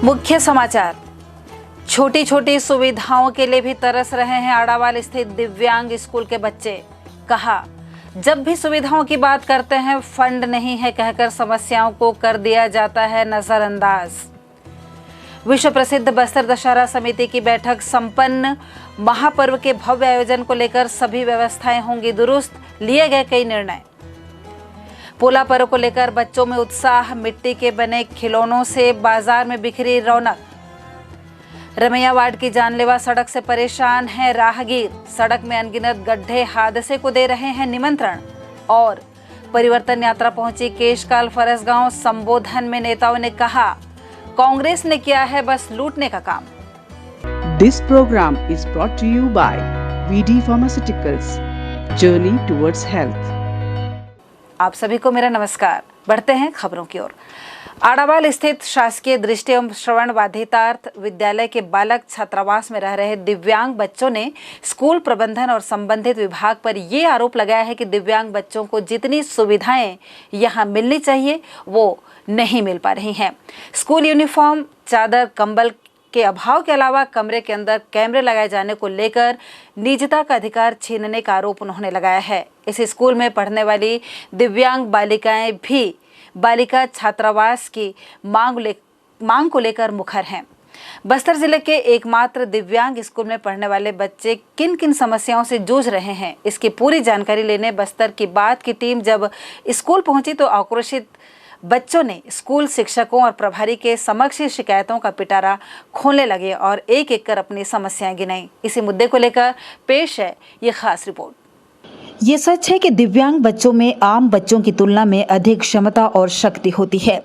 मुख्य समाचार। छोटी छोटी सुविधाओं के लिए भी तरस रहे हैं आड़ावाल स्थित दिव्यांग स्कूल के बच्चे। कहा, जब भी सुविधाओं की बात करते हैं फंड नहीं है कहकर समस्याओं को कर दिया जाता है नजरअंदाज। विश्व प्रसिद्ध बस्तर दशहरा समिति की बैठक संपन्न। महापर्व के भव्य आयोजन को लेकर सभी व्यवस्थाएं होंगी दुरुस्त, लिए गए कई निर्णय। पोला पर्व को लेकर बच्चों में उत्साह, मिट्टी के बने खिलौनों से बाजार में बिखरी रौनक। रमैया वार्ड की जानलेवा सड़क से परेशान है राहगीर, सड़क में अनगिनत गड्ढे हादसे को दे रहे हैं निमंत्रण। और परिवर्तन यात्रा पहुंची केशकाल फरसगांव, संबोधन में नेताओं ने कहा, कांग्रेस ने किया है बस लूटने का काम। This program is brought to you by VD Pharmaceuticals, Journey towards Health। आप सभी को मेरा नमस्कार। बढ़ते हैं खबरों की ओर। आड़ावाल स्थित शासकीय दृष्टि एवं श्रवण बाधितार्थ विद्यालय के बालक छात्रावास में रह रहे दिव्यांग बच्चों ने स्कूल प्रबंधन और संबंधित विभाग पर ये आरोप लगाया है कि दिव्यांग बच्चों को जितनी सुविधाएं यहां मिलनी चाहिए वो नहीं मिल पा रही हैं। स्कूल यूनिफॉर्म, चादर, कंबल के अभाव के अलावा कमरे के अंदर कैमरे लगाए जाने को लेकर निजता का अधिकार छीनने का आरोप उन्होंने लगाया है। इस स्कूल में पढ़ने वाली दिव्यांग बालिकाएं भी बालिका छात्रावास की मांग को लेकर मुखर हैं। बस्तर जिले के एकमात्र दिव्यांग स्कूल में पढ़ने वाले बच्चे किन किन समस्याओं से जूझ रहे हैं, इसकी पूरी जानकारी लेने बस्तर की बात की टीम जब स्कूल पहुंची तो आक्रोशित बच्चों ने स्कूल शिक्षकों और प्रभारी के समक्ष शिकायतों का पिटारा खोलने लगे और एक एक कर अपनी समस्याएं गिनाई। इसी मुद्दे को लेकर पेश है ये खास रिपोर्ट। ये सच है कि दिव्यांग बच्चों में आम बच्चों की तुलना में अधिक क्षमता और शक्ति होती है।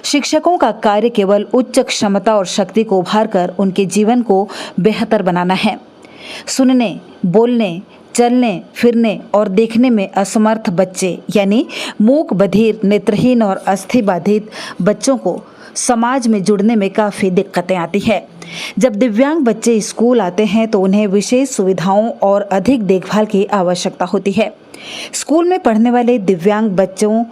शिक्षकों का कार्य केवल उच्च क्षमता और शक्ति को उभार कर उनके जीवन को बेहतर बनाना है। सुनने, बोलने, चलने, फिरने और देखने में असमर्थ बच्चे यानी मूक, बधिर, नेत्रहीन और अस्थि बाधित बच्चों को समाज में जुड़ने में काफ़ी दिक्कतें आती है। जब दिव्यांग बच्चे स्कूल आते हैं तो उन्हें विशेष सुविधाओं और अधिक देखभाल की आवश्यकता होती है। स्कूल में पढ़ने वाले दिव्यांग बच्चों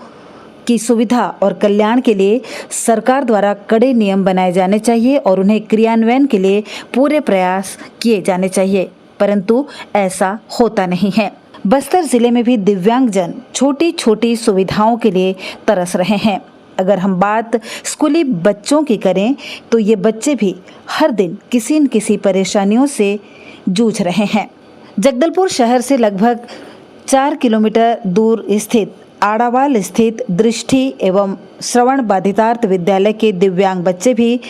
की सुविधा और कल्याण के लिए सरकार द्वारा कड़े नियम बनाए जाने चाहिए और उन्हें क्रियान्वयन के लिए पूरे प्रयास किए जाने चाहिए, परंतु ऐसा होता नहीं है। बस्तर जिले में भी दिव्यांगजन छोटी छोटी सुविधाओं के लिए तरस रहे हैं। अगर हम बात स्कूली बच्चों की करें तो ये बच्चे भी हर दिन किसी न किसी परेशानियों से जूझ रहे हैं। जगदलपुर शहर से लगभग 4 किलोमीटर दूर स्थित आड़ावाल स्थित दृष्टि एवं श्रवण बाधितार्थ विद्यालय के दिव्यांग बच्चे भी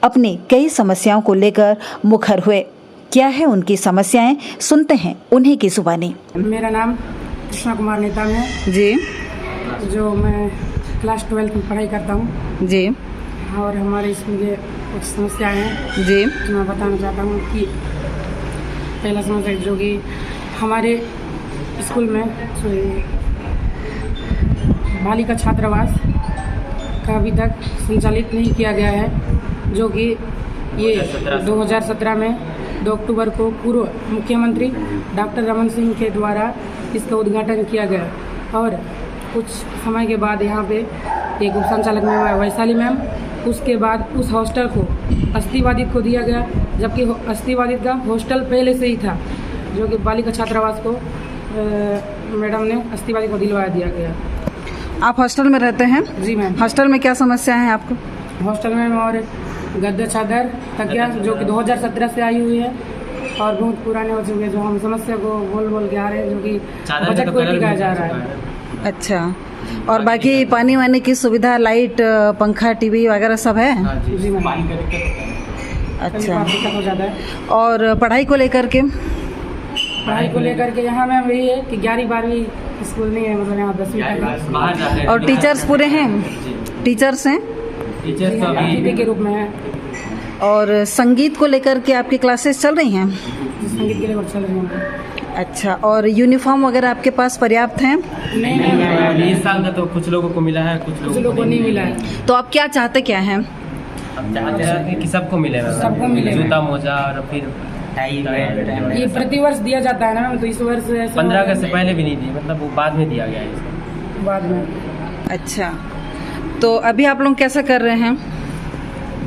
अपनी कई समस्याओं को लेकर मुखर हुए। क्या है उनकी समस्याएं, सुनते हैं उन्हीं की जुबानी। मेरा नाम कृष्णा कुमार नेता है जी, जो मैं क्लास 12 में पढ़ाई करता हूँ जी, और हमारे इसमें ये कुछ समस्याएं हैं जी, जो मैं बताना चाहता हूँ कि पहला समस्या जो कि हमारे स्कूल में बालिका छात्रावास का अभी तक संचालित नहीं किया गया है, जो कि ये 2017 में 2 अक्टूबर को पूर्व मुख्यमंत्री डॉक्टर रमन सिंह के द्वारा इसका उद्घाटन किया गया और कुछ समय के बाद यहाँ पे एक उप संचालक मैम वैशाली मैम, उसके बाद उस हॉस्टल को अस्थिबाधित को दिया गया, जबकि अस्थिबाधित का हॉस्टल पहले से ही था, जो कि बालिका छात्रावास को मैडम ने अस्थिबाधित को दिलवा दिया गया। आप हॉस्टल में रहते हैं? जी मैम। हॉस्टल में क्या समस्या है आपको? हॉस्टल में और गद्दे, चादर, तकिया जो कि 2017 से आई हुई है और बहुत पुराने हो चुके हैं, जो हम समस्या को बोल बोल के आ रहे हैं, जो कि बजट को टिकाया जा रहा है। अच्छा, और बाकी पानी वानी की सुविधा, लाइट, पंखा, टीवी वगैरह सब है? जी मैम। अच्छा, दिक्कत हो जाता है। और पढ़ाई को लेकर के? पढ़ाई को लेकर के यहाँ मैम वही है कि 11वीं-12वीं स्कूल नहीं है, मतलब यहाँ 10वीं तक है। और टीचर्स पूरे हैं? टीचर्स हैं? टीचर्स तो अतिथि के रूप में है। और संगीत को लेकर के आपकी क्लासेस चल रही हैं? संगीत के लिए चल रही हैं। अच्छा, और यूनिफॉर्म वगैरह आपके पास पर्याप्त हैं? नहीं, इस साल का तो कुछ लोगों को मिला है, कुछ लोगों को नहीं मिला है। तो आप क्या चाहते क्या हैं? हम चाहते हैं कि सबको मिले, सबको मिले, जूता, मोजा और फिर ये प्रतिवर्ष दिया जाता है ना, तो इस वर्ष 15 अगस्त से पहले भी नहीं दिया, मतलब वो बाद में दिया गया है इसको। बाद में। अच्छा, तो अभी आप लोग कैसा कर रहे हैं?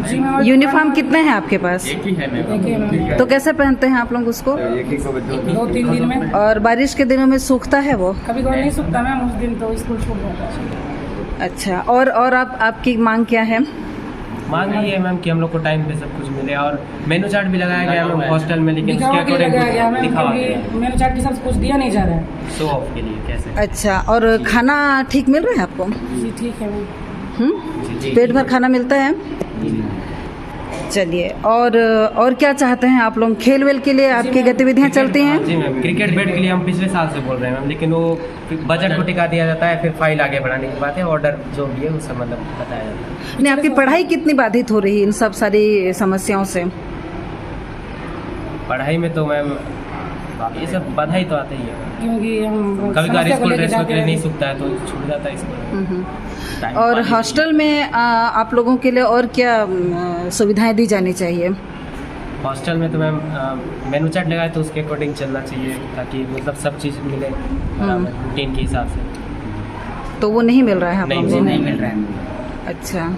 जी मैम। यूनिफॉर्म कितने हैं आपके पास? एक ही है मैम। एक ही है मैम। तो कैसे पहनते हैं आप लोग उसको? एक ही को 2-3 दिन में और बारिश के दिनों में सूखता है वो? कभी कभी नहीं सूखता मैम, उस दिन तो स्कूल छूट जाता है। अच्छा, और आपकी मांग क्या है? मांग ये है मैम कि हम लोग को टाइम पे सब कुछ मिले, और मेनू चार्ट भी लगाया गया है हॉस्टल में, लेकिन उसके दिखावा के लिए लगाया गया मैम, दिखावा क्योंकि मेनू चार्ट के साथ कुछ दिया नहीं जा रहा है। शो ऑफ के लिए कैसे? अच्छा, और खाना ठीक मिल रहा है आपको? जी ठीक है मैम। जी। पेट भर खाना मिलता है? चलिए, और क्या चाहते हैं आप लोग? खेल वेल के लिए आपकी गतिविधियां चलती हैं? जी मैम, क्रिकेट बैट के लिए हम पिछले साल से बोल रहे हैं मैम, लेकिन वो बजट को टिका दिया जाता है, फिर फाइल आगे बढ़ाने की बात है, ऑर्डर जो भी है उससे मतलब बताया जाता है। नहीं, आपकी पढ़ाई कितनी बाधित हो रही है इन सब सारी समस्याओं से? पढ़ाई में तो मैम ये सब बाधा ही तो आते ही है, क्योंकि हम कभी कभार समस्या को स्कूल लेके ड्रेस जाते वगैरह नहीं हैं। सूखता है तो छूट जाता है स्कूल। टाइम और पानी- हॉस्टल में आप लोगों के लिए और क्या सुविधाएं दी जानी चाहिए? हॉस्टल में तो मैम मेनू चार्ट लगाए तो उसके अकॉर्डिंग चलना चाहिए, ताकि मतलब सब चीज़ मिले रूटीन के हिसाब से। तो वो नहीं मिल रहा है आप नहीं लोगों जी, को? नहीं मिल रहा है। अच्छा,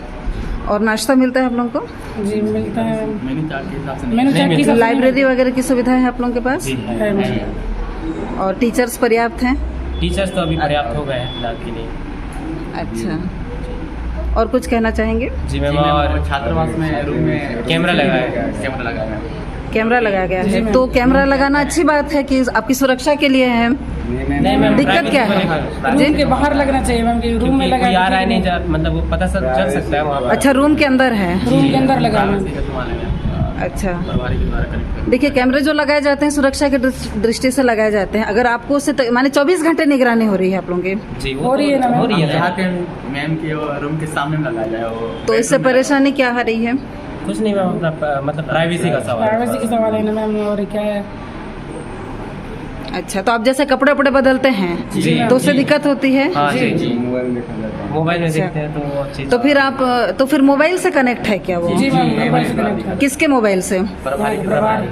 और नाश्ता मिलता है आप लोगों को? जी मिलता है। मेनू चार्ट के हिसाब से मेनू नहीं। चार्ट की मिलता। लाइब्रेरी वगैरह की सुविधा है आप लोगों के पास? जी है मैम। और टीचर्स पर्याप्त हैं? टीचर्स तो अभी पर्याप्त हो गए हैं फिलहाल के लिए। अच्छा, और कुछ कहना चाहेंगे? जी मैम, जी मैम, और और छात्रावास में रूम में कैमरा लगाया है। कैमरा लगाया है। कैमरा लगाया गया जी है, मैम। तो कैमरा लगाना अच्छी बात है कि आपकी सुरक्षा के लिए है। नहीं मैम, दिक्कत क्या है? रूम के बाहर लगना चाहिए मैम, कि रूम में क्योंकि लगा कोई आ रहा है नहीं जा, मतलब वो पता सब चल सकता है वहाँ पर। अच्छा, रूम के अंदर है? रूम के अंदर लगा मैम। अच्छा, प्रभारी के द्वारा कनेक्ट कर देखिए, कैमरे जो लगाए जाते हैं सुरक्षा की दृष्टि से लगाए जाते हैं। अगर आपको उससे माने 24 घंटे निगरानी हो रही है आप लोगों की, जी हो रही है ना मैम? हो रही है ना। चाहते हैं मैम के रूम के सामने में लगाया जाए वो। तो इससे परेशानी क्या आ रही है? कुछ नहीं मैम, अपना मतलब प्राइवेसी का सवाल है। प्राइवेसी की सवाल है ना मैम, और क्या है। अच्छा, तो आप जैसे कपड़े वपड़े बदलते हैं जी, तो उससे जी। दिक्कत होती है? हाँ जी, जी। मोबाइल में देखते हैं तो वो अच्छी तो फिर आप तो फिर मोबाइल से कनेक्ट है क्या वो? जी मैम, मोबाइल से कनेक्ट है। किसके मोबाइल से? प्रभारी के प्रभारी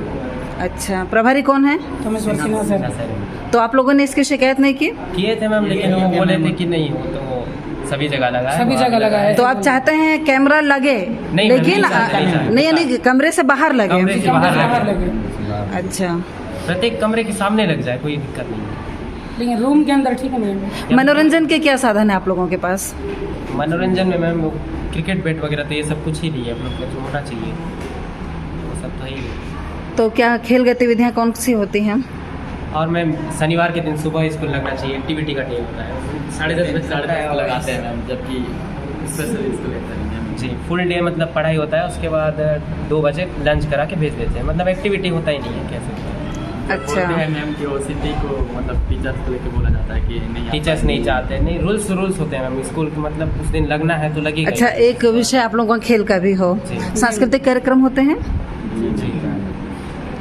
अच्छा, प्रभारी कौन है? तमेश्वर सिन्हा सर। तो आप लोगों ने इसकी शिकायत नहीं की? किए थे मैम, लेकिन वो बोले थे कि नहीं, वो तो सभी जगह लगा है। सभी जगह लगा है। तो आप चाहते हैं कैमरा लगे, नहीं, लेकिन नहीं चाहते, नहीं चाहते। नहीं, यानी कमरे से बाहर लगे? कमरे से बाहर बाहर लगे। अच्छा, प्रत्येक कमरे के सामने लग जाए, कोई दिक्कत नहीं है। लेकिन रूम के अंदर ठीक नहीं है। मनोरंजन के क्या साधन है आप लोगों के पास? मनोरंजन में मैम वो क्रिकेट बैट वगैरह तो ये सब कुछ ही नहीं है, आप लोग को जो होना चाहिए वो सब तो है ही। तो क्या खेल गतिविधियाँ कौन सी होती हैं? और मैम शनिवार के दिन सुबह स्कूल लगना चाहिए, एक्टिविटी का टाइम होता है 10:30 बजे साढ़े लगता है, 10 और लगाते हैं मैम, जबकि स्पेशल इसको लेते हैं मैम। जी फुल डे मतलब पढ़ाई होता है, उसके बाद 2 बजे लंच करा के भेज देते हैं, मतलब एक्टिविटी होता ही नहीं है कैसे। अच्छा, बोलते हैं मैम कि ओसीटी को मतलब टीचर्स को लेके बोला जाता है कि नहीं टीचर्स नहीं चाहते, नहीं रूल्स होते हैं मैम स्कूल के, मतलब उस दिन लगना है तो लगेगा। अच्छा, एक विषय आप लोगों का खेल का भी हो, जी। सांस्कृतिक कार्यक्रम होते हैं? जी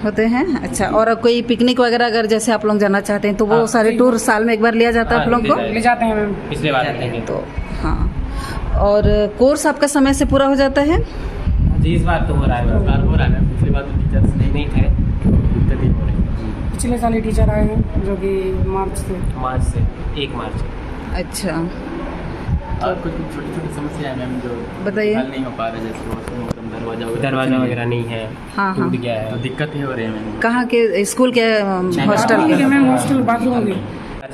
होते हैं। अच्छा, और कोई पिकनिक वगैरह अगर जैसे आप लोग जाना चाहते हैं तो वो हाँ, सारे टूर साल में एक बार लिया जाता है आप हाँ, लोग को? ले जाते हैं मैम। पिछले बार देंगे तो हाँ, और कोर्स आपका समय से पूरा हो जाता है? जी, इस बार तो हो रहा है इस मैम। बार हो रहा है मैम, पिछली बार तो टीचर्स नहीं थे, दिक्कत ही हो रही है। पिछले साल ही टीचर आए हैं, जो कि मार्च से। मार्च से 1 मार्च से। अच्छा, और कुछ छोटी छोटी समस्या है मैम जो बताइए। हल नहीं हो पा रहा, जैसे वॉशरूम दरवाजा वगैरह नहीं है, हाँ, हाँ। टूट गया तो है। दिक्कत ही हो रही है मैम। कहाँ के? स्कूल के हॉस्टल ठीक है के? मैम, हॉस्टल बाथरूम की।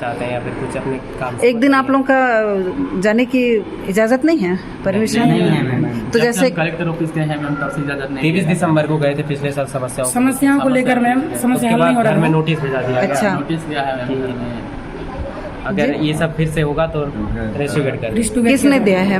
चाहते हैं या फिर कुछ अपने काम से एक दिन आप लोगों का जाने की इजाज़त नहीं है, परमिशन? नहीं है मैम। तो जैसे कलेक्टर ऑफिस गए हैं मैम, तब से इजाजत नहीं 23 दिसंबर को गए थे पिछले साल समस्याओं को लेकर मैम, समस्या उसके हल बाद नहीं हो घर रहा में है। नोटिस भेजा दिया गया। अच्छा। नोटिस गया है मैम घर में। अगर ये सब फिर से होगा तो रेस्ट्रिक्ट कर डिस्ट्रिक्ट किसने दिया है?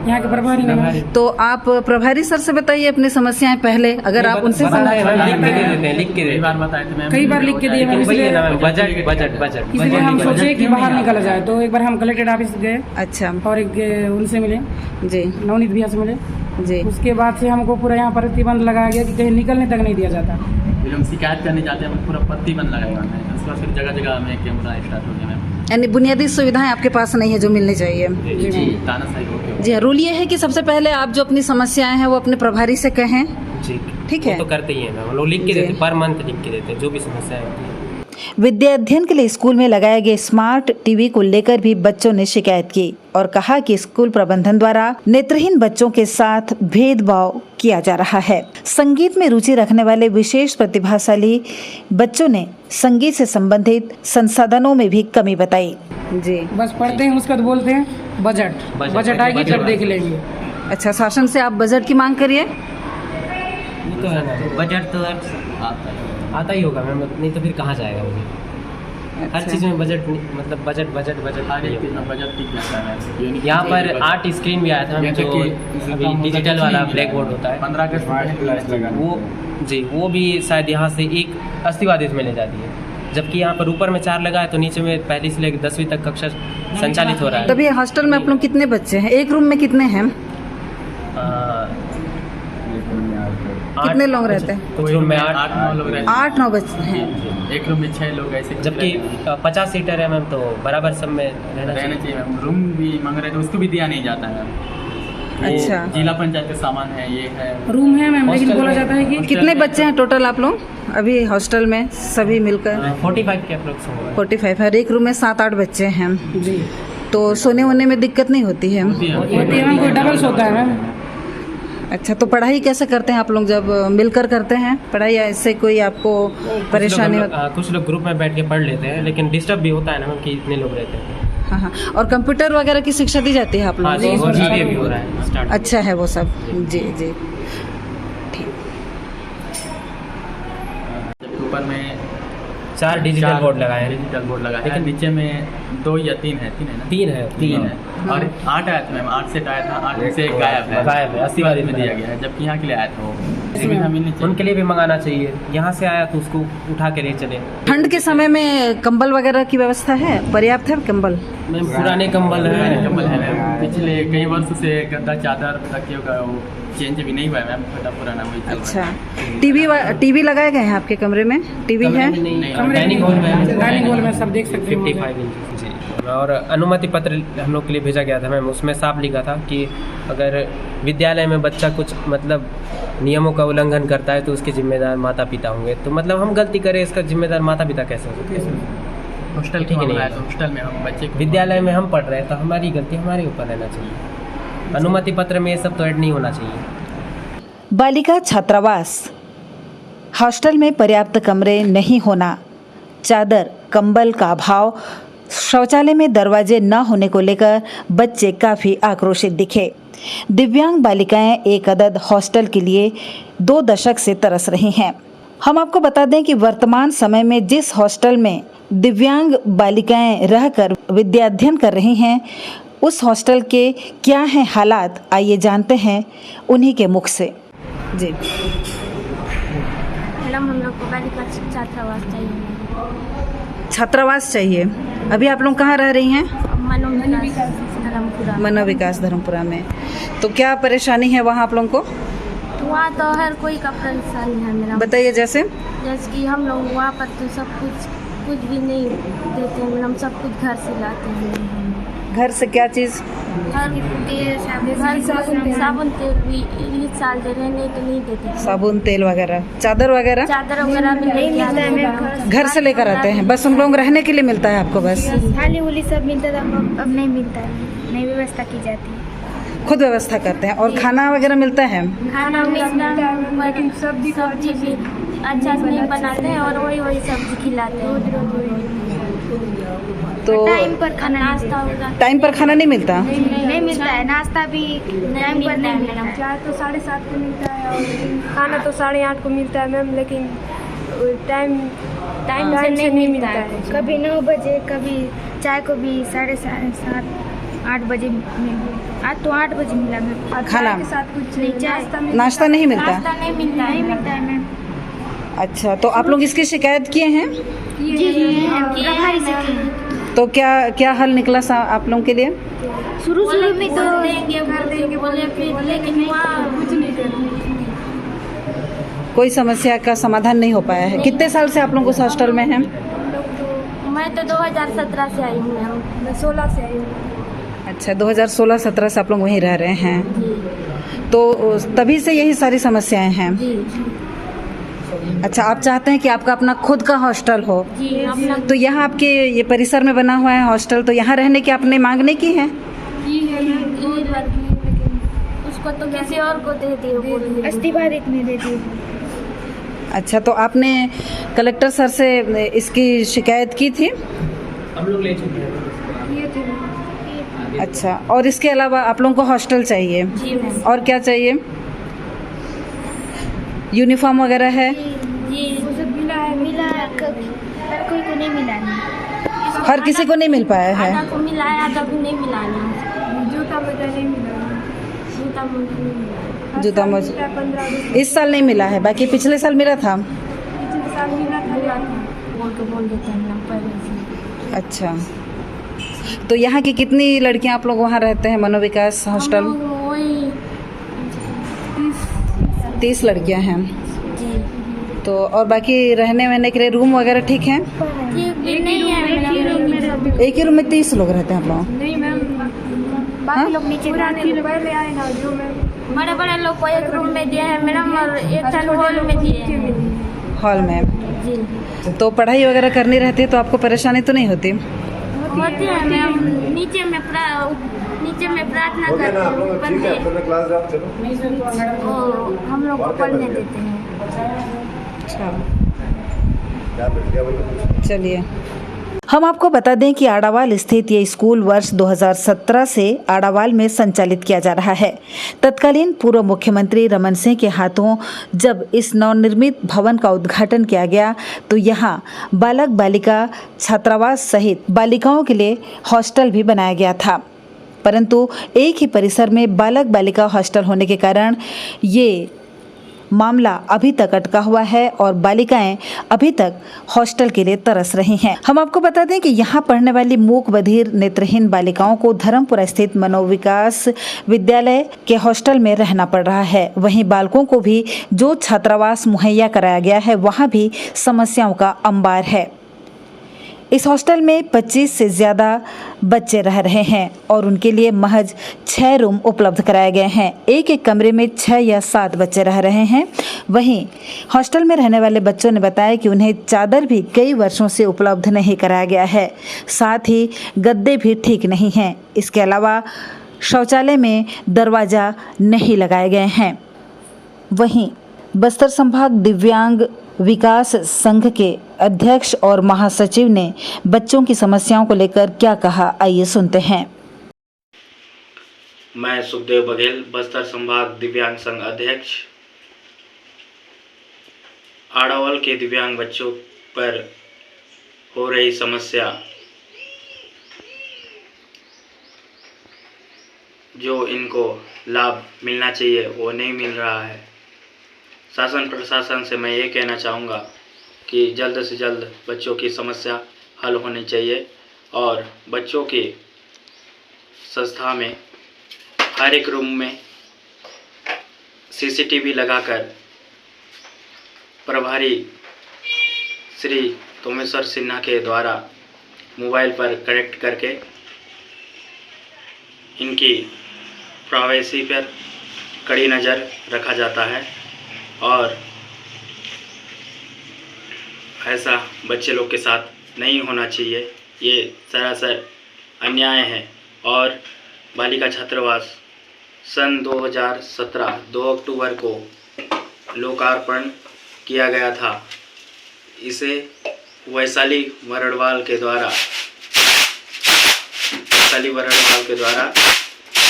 यहाँ के प्रभारी ने मैम। तो आप प्रभारी सर से बताइए अपनी समस्याएं पहले, अगर आप उनसे लिख के दे बताया- देते हैं, लिख के दे कई देते बार हैं। बताए थे मैम। कई बार लिख के दिए मैम, लेकिन वही है ना इसलिए मैम, बजट इसलिए हम सोचे कि बाहर निकला जाए, तो एक बार हम कलेक्टर ऑफिस गए अच्छा और एक उनसे मिले, जी नवनीत भैया से मिले। जी, उसके बाद से हमको पूरा यहाँ प्रतिबंध लगाया गया कि कहीं निकलने तक नहीं दिया जाता। फिर हम शिकायत करने जाते हैं, पूरा प्रतिबंध लगाया हमने। उसके बाद फिर जगह जगह में कैमरा स्टार्ट हो गया मैम। यानी बुनियादी सुविधाएं आपके पास नहीं है जो मिलनी चाहिए? जी जी मैम। तानाशाही हो गया। जी हाँ, रूल ये है कि सबसे पहले आप जो अपनी समस्याएं हैं वो अपने प्रभारी से कहें। जी ठीक वो है। तो करते ही है मैम, लोग लिख के जी। देते, पर मंथ लिख के देते हैं जो भी समस्या है। विद्या अध्ययन के लिए स्कूल में लगाए गए स्मार्ट टीवी को लेकर भी बच्चों ने शिकायत की और कहा कि स्कूल प्रबंधन द्वारा नेत्रहीन बच्चों के साथ भेदभाव किया जा रहा है। संगीत में रुचि रखने वाले विशेष प्रतिभाशाली बच्चों ने संगीत से संबंधित संसाधनों में भी कमी बताई। जी, बस पढ़ते हैं उसका तो बोलते हैं बजट आएगी तब देख लेंगे। अच्छा, शासन से आप बजट की मांग करिए। ये तो है ना, बजट तो आता ही होगा मैम, नहीं तो फिर कहाँ जाएगा मुझे। हर चीज़ में बजट, मतलब बजट हर एक चीज़ में बजट ठीक जाता है। यहाँ पर आर्ट स्क्रीन भी आया था जो अभी डिजिटल वाला ब्लैक बोर्ड होता है 15 अगस्त वो जी, वो भी शायद यहाँ से एक अस्तिवादित में ले जाती है, जबकि यहाँ पर ऊपर में 4 लगा है तो नीचे में पहली से लेकर 10वीं तक कक्षा संचालित हो रहा है। तभी हॉस्टल में आप लोग कितने बच्चे हैं? एक रूम में कितने हैं? कितने लोग रहते हैं? कुछ रूम में 8-9 लोग रहते हैं। 8-9 बच्चे हैं। एक रूम में 6 लोग ऐसे, जबकि 50 सीटर है मैम, तो बराबर सब में रहना रहना चाहिए। चाहिए मैम। रूम भी मांग रहे थे, उसको भी दिया नहीं जाता है मैम। अच्छा, जिला पंचायत का सामान है, ये है। रूम है मैम, लेकिन हॉस्टल बोला में- जाता है कि कितने बच्चे हैं टोटल आप लोग अभी हॉस्टल में सभी मिलकर? 45 के अप्रोक्स होगा। 45 है। एक रूम में 7-8 बच्चे हैं, जी तो सोने वोने में दिक्कत नहीं होती है? होती है मैम, कोई डबल्स होता है मैम। अच्छा, तो पढ़ाई कैसे करते हैं आप लोग जब मिलकर करते हैं पढ़ाई, या इससे कोई आपको परेशानी होती? कुछ लोग ग्रुप में बैठ के पढ़ लेते हैं, लेकिन डिस्टर्ब भी होता है ना मैम कि इतने लोग रहते हैं। हाँ हाँ, और कंप्यूटर वगैरह की शिक्षा दी जाती है आप हाँ जी, लोग? वो GPA भी हो रहा है स्टार्ट। अच्छा है वो सब। जी जी, जब ऊपर में 4 डिजिटल बोर्ड लगाए हैं, डिजिटल बोर्ड लगा है, नीचे में 2 या 3 है, 3 है ना? 3 है। और 8 आया था मैम, 8 सेट आया था, 8 में से एक गायब है, अस्तिवादित में दिया गया है, जबकि यहाँ के लिए आया था वो। सुविधा मिलनी चाहिए। उनके लिए भी मंगाना चाहिए, यहाँ से आया तो उसको उठा के ले चले। ठंड के समय में कंबल वगैरह की व्यवस्था है? पर्याप्त है कंबल? मैम पुराने कंबल है, कंबल है मैम, पिछले कई वर्ष से गद्दा चादर तकियों का वो चेंज भी नहीं हुआ है मैम, छोटा पुराना वही चल रहा है। अच्छा, टीवी लगाए गए हैं आपके कमरे में? टीवी है? डाइनिंग हॉल में, डाइनिंग हॉल में सब देख सकते हैं। 55 इंच जी। और अनुमति पत्र हम लोग के लिए भेजा गया था मैम, उसमें साफ लिखा था कि अगर विद्यालय में बच्चा कुछ मतलब नियमों का उल्लंघन करता है तो उसके जिम्मेदार माता पिता होंगे। तो मतलब हम गलती करें, इसका जिम्मेदार माता पिता कैसे हो सकते हैं? हॉस्टल ठीक है, नहीं है। तो हॉस्टल में हम बच्चे को विद्यालय में हम पढ़ रहे हैं तो हमारी गलती हमारे ऊपर रहना चाहिए। अनुमति पत्र में ये सब तो ऐड नहीं होना चाहिए। बालिका छात्रावास हॉस्टल में पर्याप्त कमरे नहीं होना, चादर कंबल का अभाव, शौचालय में दरवाजे न होने को लेकर बच्चे काफ़ी आक्रोशित दिखे। दिव्यांग बालिकाएं एक अदद हॉस्टल के लिए 2 दशक से तरस रही हैं। हम आपको बता दें कि वर्तमान समय में जिस हॉस्टल में दिव्यांग बालिकाएं रहकर विद्या अध्ययन कर रही हैं, उस हॉस्टल के क्या हैं हालात, आइए जानते हैं उन्हीं के मुख से। जी, मैडम, हम लोग को बालिका छात्रावास चाहिए। छात्रावास चाहिए। अभी आप लोग कहाँ रह रही हैं? मनोविकास धर्मपुरा। मनोविकास धर्मपुरा में। तो क्या परेशानी है वहाँ आप लोगों को? वहाँ तो हर कोई का परेशानी है मेरा। बताइए। जैसे कि हम लोग वहाँ पर तो सब कुछ भी नहीं देते हैं मैडम, सब कुछ घर से लाते हैं। घर से क्या चीज़? साबुन तेल भी इस साल दे रहे हैं, नहीं तो नहीं देते। साबुन तेल वगैरह, चादर वगैरह चादर वगैरह भी नहीं मिलता है, घर से लेकर आते हैं? बस उन लोग रहने के लिए मिलता है आपको? बस थाली उली सब मिलता था, अब नहीं मिलता है, नई व्यवस्था की जाती है। खुद व्यवस्था करते हैं। और खाना वगैरह मिलता है? खाना मिलता है, सब्जी भी अच्छा से नहीं बनाते हैं और वही सब्जी खिलाते हैं। तो टाइम पर खाना नाश्ता होगा, टाइम पर खाना नहीं मिलता? नहीं मिलता है, नाश्ता भी टाइम पर नहीं मिलता है। चाय तो 7:30 को मिलता है और खाना तो 8:30 को मिलता है मैम, लेकिन टाइम से नहीं मिलता है। कभी 9 बजे, कभी चाय को भी 7:30-8 बजे आज तो 8 बजे मिला मैम। और खाना? चाय के साथ कुछ नहीं, चाय नाश्ता नहीं मिलता? नाश्ता नहीं मिलता है मैम। अच्छा, तो आप लोग इसकी शिकायत किए हैं? प्रभारी से की। तो क्या हल निकला आप लोगों के लिए? शुरू में तो देंगे बोले, फिर लेकिन वहाँ कुछ नहीं देते। कोई समस्या का समाधान नहीं हो पाया है। कितने साल से आप लोग उस हॉस्टल में हैं? मैं तो 2017 से आई हूँ मैम। मैं 16 से आई हूँ। अच्छा, 2016-17 से आप लोग वहीं रह रहे हैं, तो तभी से यही सारी समस्याएं हैं। अच्छा, आप चाहते हैं कि आपका अपना खुद का हॉस्टल हो? जी अपना तो यहाँ आपके ये परिसर में बना हुआ है हॉस्टल, तो यहाँ रहने की आपने मांग नहीं की है? उसको तो किसी और को दे दिए, इस्तीफा देने दे दिए। अच्छा, तो आपने कलेक्टर सर से इसकी शिकायत की थी? हम लोग ले चुके हैं। अच्छा, और इसके अलावा आप लोगों को हॉस्टल चाहिए? जी मैम। और क्या चाहिए? यूनिफॉर्म वगैरह है? जी मिला है, पर कोई को नहीं मिला है। हर किसी को नहीं मिल पाया है? आधा को मिला है, आधा को नहीं मिला है। जूता मोजा नहीं मिला। जूता मोजा नहीं मिला है। जूता मोजा 15 इस साल नहीं मिला है, बाकी पिछले साल मिला था। पिछले साल मिला था। बोल देते हैं हम पहले से। अच्छा, तो यहाँ की कितनी लड़कियाँ आप लोग वहाँ रहते हैं मनोविकास हॉस्टल? हम लोग वही 30 लड़कियाँ हैं। जी तो और बाकी रहने वहने के लिए रूम वगैरह ठीक है? ठीक भी नहीं है। एक ही रूम में 30 लोग रहते हैं आप लोग? नहीं मैम, बाकी लोग नीचे पुराने लोग पहले आए ना जो मैम। बड़े बड़े लोग को एक रूम में दिया है मैडम, और एक साल हॉल में दिए हैं। हॉल में? जी तो पढ़ाई वगैरह करनी रहती है तो आपको परेशानी तो नहीं होती? होती है मैम। नीचे में प्रार्थना करते हैं, ऊपर में वो हम लोग को पढ़ने देते हैं। अच्छा, चलिए। हम आपको बता दें कि आड़ावाल स्थित ये स्कूल वर्ष 2017 से आड़ावाल में संचालित किया जा रहा है। तत्कालीन पूर्व मुख्यमंत्री रमन सिंह के हाथों जब इस नवनिर्मित भवन का उद्घाटन किया गया तो यहाँ बालक बालिका छात्रावास सहित बालिकाओं के लिए हॉस्टल भी बनाया गया था, परंतु एक ही परिसर में बालक बालिका हॉस्टल होने के कारण ये मामला अभी तक अटका हुआ है और बालिकाएं अभी तक हॉस्टल के लिए तरस रही हैं। हम आपको बता दें कि यहाँ पढ़ने वाली मूक बधिर नेत्रहीन बालिकाओं को धर्मपुरा स्थित मनोविकास विद्यालय के हॉस्टल में रहना पड़ रहा है। वहीं बालकों को भी जो छात्रावास मुहैया कराया गया है वहाँ भी समस्याओं का अंबार है। इस हॉस्टल में 25 से ज़्यादा बच्चे रह रहे हैं और उनके लिए महज 6 रूम उपलब्ध कराए गए हैं। एक एक कमरे में 6 या 7 बच्चे रह रहे हैं। वहीं हॉस्टल में रहने वाले बच्चों ने बताया कि उन्हें चादर भी कई वर्षों से उपलब्ध नहीं कराया गया है, साथ ही गद्दे भी ठीक नहीं हैं। इसके अलावा शौचालय में दरवाज़ा नहीं लगाए गए हैं। वहीं बस्तर संभाग दिव्यांग विकास संघ के अध्यक्ष और महासचिव ने बच्चों की समस्याओं को लेकर क्या कहा, आइए सुनते हैं। मैं सुखदेव बघेल, बस्तर संभाग दिव्यांग संघ अध्यक्ष। आड़ावाल के दिव्यांग बच्चों पर हो रही समस्या, जो इनको लाभ मिलना चाहिए वो नहीं मिल रहा है। शासन प्रशासन से मैं ये कहना चाहूँगा कि जल्द से जल्द बच्चों की समस्या हल होनी चाहिए और बच्चों की संस्था में हर एक रूम में CCTV लगाकर प्रभारी श्री तोमेश्वर सिन्हा के द्वारा मोबाइल पर कनेक्ट करके इनकी प्राइवेसी पर कड़ी नज़र रखा जाता है और ऐसा बच्चे लोग के साथ नहीं होना चाहिए। ये सरासर अन्याय है। और बालिका छात्रावास सन 2017 2 अक्टूबर को लोकार्पण किया गया था। इसे वैशाली वरड़वाल के द्वारा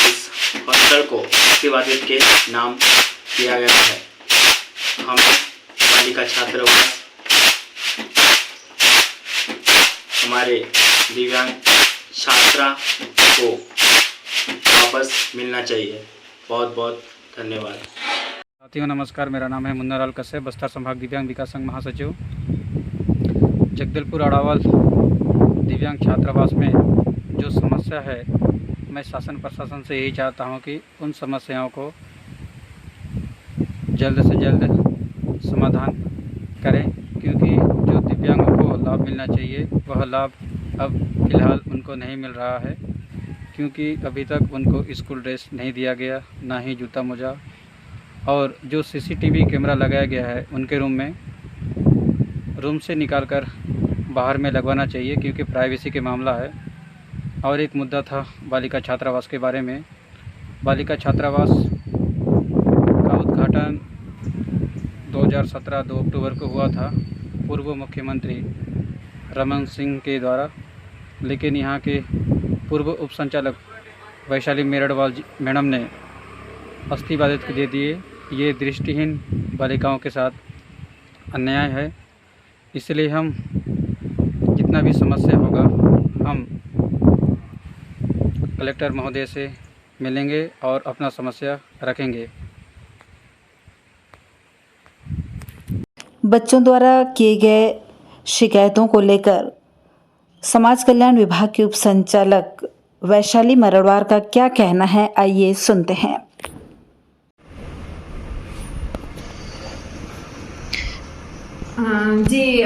इस हॉस्टल को प्रतिवादित के नाम किया गया है। हम बालिका छात्रावास हमारे दिव्यांग छात्रा को वापस मिलना चाहिए। बहुत बहुत धन्यवाद। साथियों नमस्कार, मेरा नाम है मुन्ना लाल कश्यप, बस्तर संभाग दिव्यांग विकास संघ महासचिव। जगदलपुर आड़ावाल दिव्यांग छात्रावास में जो समस्या है, मैं शासन प्रशासन से यही चाहता हूं कि उन समस्याओं को जल्द से जल्द समाधान करें, क्योंकि जो दिव्यांगों को लाभ मिलना चाहिए वह लाभ अब फ़िलहाल उनको नहीं मिल रहा है, क्योंकि अभी तक उनको स्कूल ड्रेस नहीं दिया गया, ना ही जूता मोजा। और जो CCTV कैमरा लगाया गया है उनके रूम में रूम से निकालकर बाहर में लगवाना चाहिए, क्योंकि प्राइवेसी के मामला है। और एक मुद्दा था बालिका छात्रावास के बारे में। बालिका छात्रावास का उद्घाटन 2017 2 अक्टूबर को हुआ था पूर्व मुख्यमंत्री रमन सिंह के द्वारा, लेकिन यहाँ के पूर्व उप संचालक वैशाली मेरड़वाल मैडम ने इस्तीफा दे दिए। ये दृष्टिहीन बालिकाओं के साथ अन्याय है, इसलिए हम जितना भी समस्या होगा हम कलेक्टर महोदय से मिलेंगे और अपना समस्या रखेंगे। बच्चों द्वारा किए गए शिकायतों को लेकर समाज कल्याण विभाग के उप संचालक वैशाली मरड़वार का क्या कहना है, आइए सुनते हैं। जी,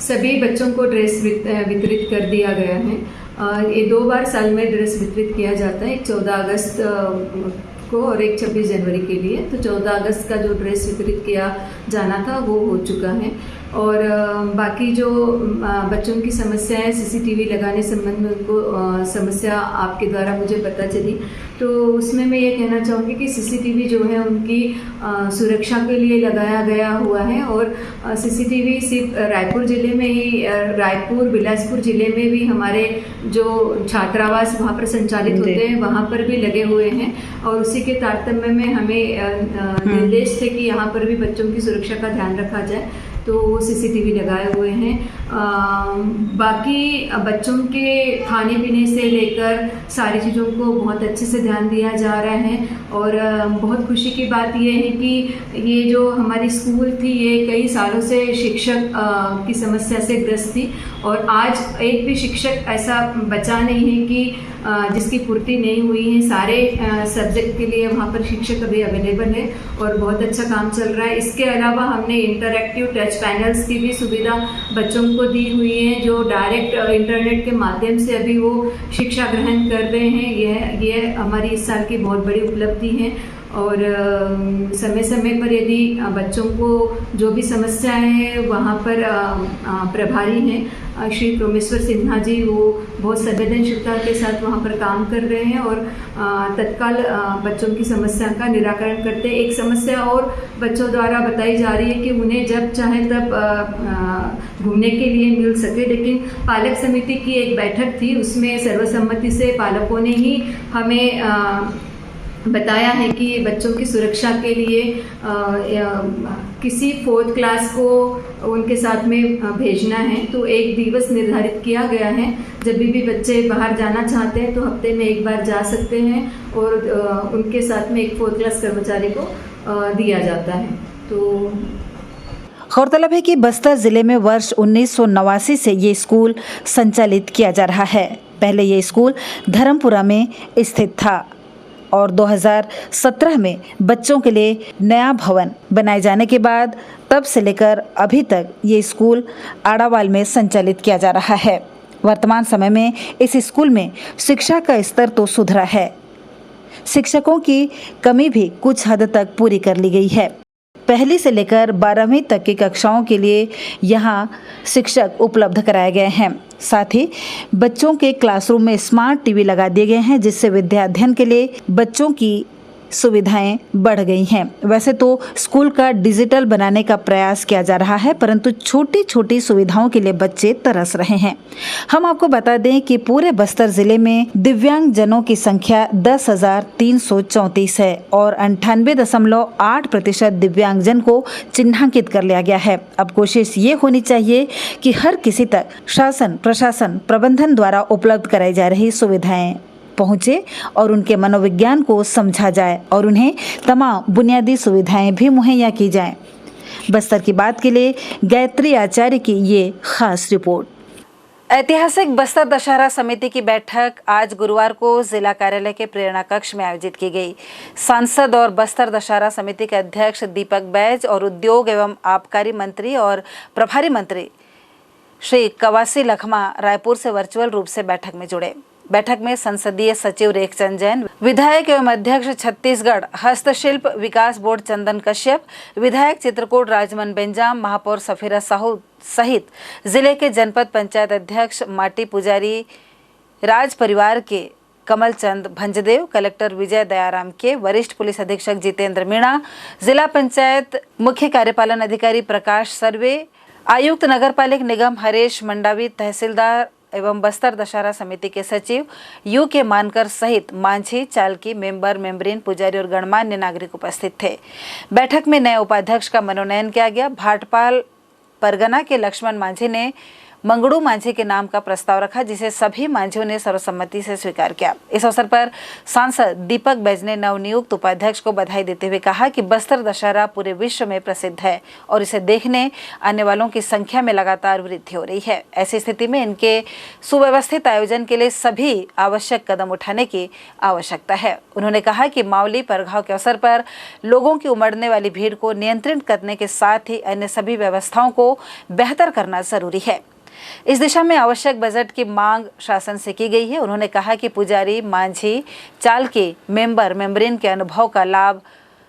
सभी बच्चों को ड्रेस वितरित कर दिया गया है। ये 2 बार साल में ड्रेस वितरित किया जाता है, एक 14 अगस्त को और एक 26 जनवरी के लिए। तो 14 अगस्त का जो ड्रेस वितरित किया जाना था वो हो चुका है। और बाकी जो बच्चों की समस्याएं सीसीटीवी लगाने संबंध में उनको समस्या आपके द्वारा मुझे पता चली, तो उसमें मैं ये कहना चाहूँगी कि सीसीटीवी जो है उनकी सुरक्षा के लिए लगाया गया हुआ है। और सीसीटीवी सिर्फ रायपुर ज़िले में ही, रायपुर बिलासपुर ज़िले में भी हमारे जो छात्रावास वहाँ पर संचालित होते हैं वहाँ पर भी लगे हुए हैं। और उसी के तारतम्य में हमें निर्देश थे कि यहाँ पर भी बच्चों की सुरक्षा का ध्यान रखा जाए, तो वो सीसीटीवी लगाए हुए हैं। बाकी बच्चों के खाने पीने से लेकर सारी चीज़ों को बहुत अच्छे से ध्यान दिया जा रहा है। और बहुत खुशी की बात ये है कि ये जो हमारी स्कूल थी ये कई सालों से शिक्षक की समस्या से ग्रस्त थी, और आज एक भी शिक्षक ऐसा बचा नहीं है कि जिसकी पूर्ति नहीं हुई है। सारे सब्जेक्ट के लिए वहाँ पर शिक्षक अभी अवेलेबल है और बहुत अच्छा काम चल रहा है। इसके अलावा हमने इंटरैक्टिव टच पैनल्स की भी सुविधा बच्चों को दी हुई है, जो डायरेक्ट इंटरनेट के माध्यम से अभी वो शिक्षा ग्रहण कर रहे हैं। ये हमारी इस साल की बहुत बड़ी उपलब्धि है। और समय समय पर यदि बच्चों को जो भी समस्याएं हैं वहाँ पर प्रभारी हैं श्री प्रोमेश्वर सिन्हा जी, वो बहुत संवेदनशीलता के साथ वहाँ पर काम कर रहे हैं और तत्काल बच्चों की समस्या का निराकरण करते हैं। एक समस्या और बच्चों द्वारा बताई जा रही है कि उन्हें जब चाहे तब घूमने के लिए मिल सके, लेकिन पालक समिति की एक बैठक थी, उसमें सर्वसम्मति से पालकों ने ही हमें बताया है कि बच्चों की सुरक्षा के लिए किसी 4th क्लास को उनके साथ में भेजना है। तो एक दिवस निर्धारित किया गया है, जब भी बच्चे बाहर जाना चाहते हैं तो हफ्ते में एक बार जा सकते हैं और उनके साथ में एक 4th क्लास कर्मचारी को दिया जाता है। तो गौरतलब है कि बस्तर जिले में वर्ष 1989 से ये स्कूल संचालित किया जा रहा है। पहले ये स्कूल धर्मपुरा में स्थित था और 2017 में बच्चों के लिए नया भवन बनाए जाने के बाद तब से लेकर अभी तक ये स्कूल आड़ावाल में संचालित किया जा रहा है। वर्तमान समय में इस स्कूल में शिक्षा का स्तर तो सुधरा है, शिक्षकों की कमी भी कुछ हद तक पूरी कर ली गई है। पहली से लेकर 12वीं तक की कक्षाओं के लिए यहाँ शिक्षक उपलब्ध कराए गए हैं। साथ ही बच्चों के क्लासरूम में स्मार्ट टीवी लगा दिए गए हैं, जिससे विद्याध्ययन के लिए बच्चों की सुविधाएं बढ़ गई हैं। वैसे तो स्कूल का डिजिटल बनाने का प्रयास किया जा रहा है, परंतु छोटी छोटी सुविधाओं के लिए बच्चे तरस रहे हैं। हम आपको बता दें कि पूरे बस्तर जिले में दिव्यांग जनों की संख्या 10,334 है और 98.8% दिव्यांगजन को चिन्हांकित कर लिया गया है। अब कोशिश ये होनी चाहिए कि हर किसी तक शासन, प्रशासन, प्रबंधन द्वारा उपलब्ध कराई जा रही सुविधाएं पहुंचे और उनके मनोविज्ञान को समझा जाए और उन्हें तमाम बुनियादी सुविधाएं भी मुहैया की जाएं। बस्तर की बात के लिए गायत्री आचार्य की ये खास रिपोर्ट। ऐतिहासिक बस्तर दशहरा समिति की बैठक आज गुरुवार को जिला कार्यालय के प्रेरणा कक्ष में आयोजित की गई। सांसद और बस्तर दशहरा समिति के अध्यक्ष दीपक बैज और उद्योग एवं आबकारी मंत्री और प्रभारी मंत्री श्री कवासी लखमा रायपुर से वर्चुअल रूप से बैठक में जुड़े। बैठक में संसदीय सचिव रेखचंद जैन, विधायक एवं अध्यक्ष छत्तीसगढ़ हस्तशिल्प विकास बोर्ड चंदन कश्यप, विधायक चित्रकूट राजमन बेंजाम, महापौर सफीरा साहू सहित जिले के जनपद पंचायत अध्यक्ष माटी पुजारी, राज परिवार के कमल चंद भंजदेव, कलेक्टर विजय दयाराम के, वरिष्ठ पुलिस अधीक्षक जितेंद्र मीणा, जिला पंचायत मुख्य कार्यपालन अधिकारी प्रकाश सर्वे, आयुक्त नगरपालिक निगम हरेश मंडावी, तहसीलदार एवं बस्तर दशहरा समिति के सचिव यू के मानकर सहित मांझी, चालकी, मेंबर, मेंबरीन, पुजारी और गणमान्य नागरिक उपस्थित थे। बैठक में नए उपाध्यक्ष का मनोनयन किया गया। भाटपाल परगना के लक्ष्मण मांझी ने मंगड़ू मांझी के नाम का प्रस्ताव रखा, जिसे सभी मांझियों ने सर्वसम्मति से स्वीकार किया। इस अवसर पर सांसद दीपक बैज ने नवनियुक्त उपाध्यक्ष को बधाई देते हुए कहा कि बस्तर दशहरा पूरे विश्व में प्रसिद्ध है और इसे देखने आने वालों की संख्या में लगातार वृद्धि हो रही है। ऐसी स्थिति में इनके सुव्यवस्थित आयोजन के लिए सभी आवश्यक कदम उठाने की आवश्यकता है। उन्होंने कहा कि मावली परघाव के अवसर पर लोगों की उमड़ने वाली भीड़ को नियंत्रित करने के साथ ही अन्य सभी व्यवस्थाओं को बेहतर करना जरूरी है। इस दिशा में आवश्यक बजट की मांग शासन से की गई है। उन्होंने कहा कि पुजारी, मांझी, चालकी, मेंबर, मेंबरीन के अनुभव का लाभ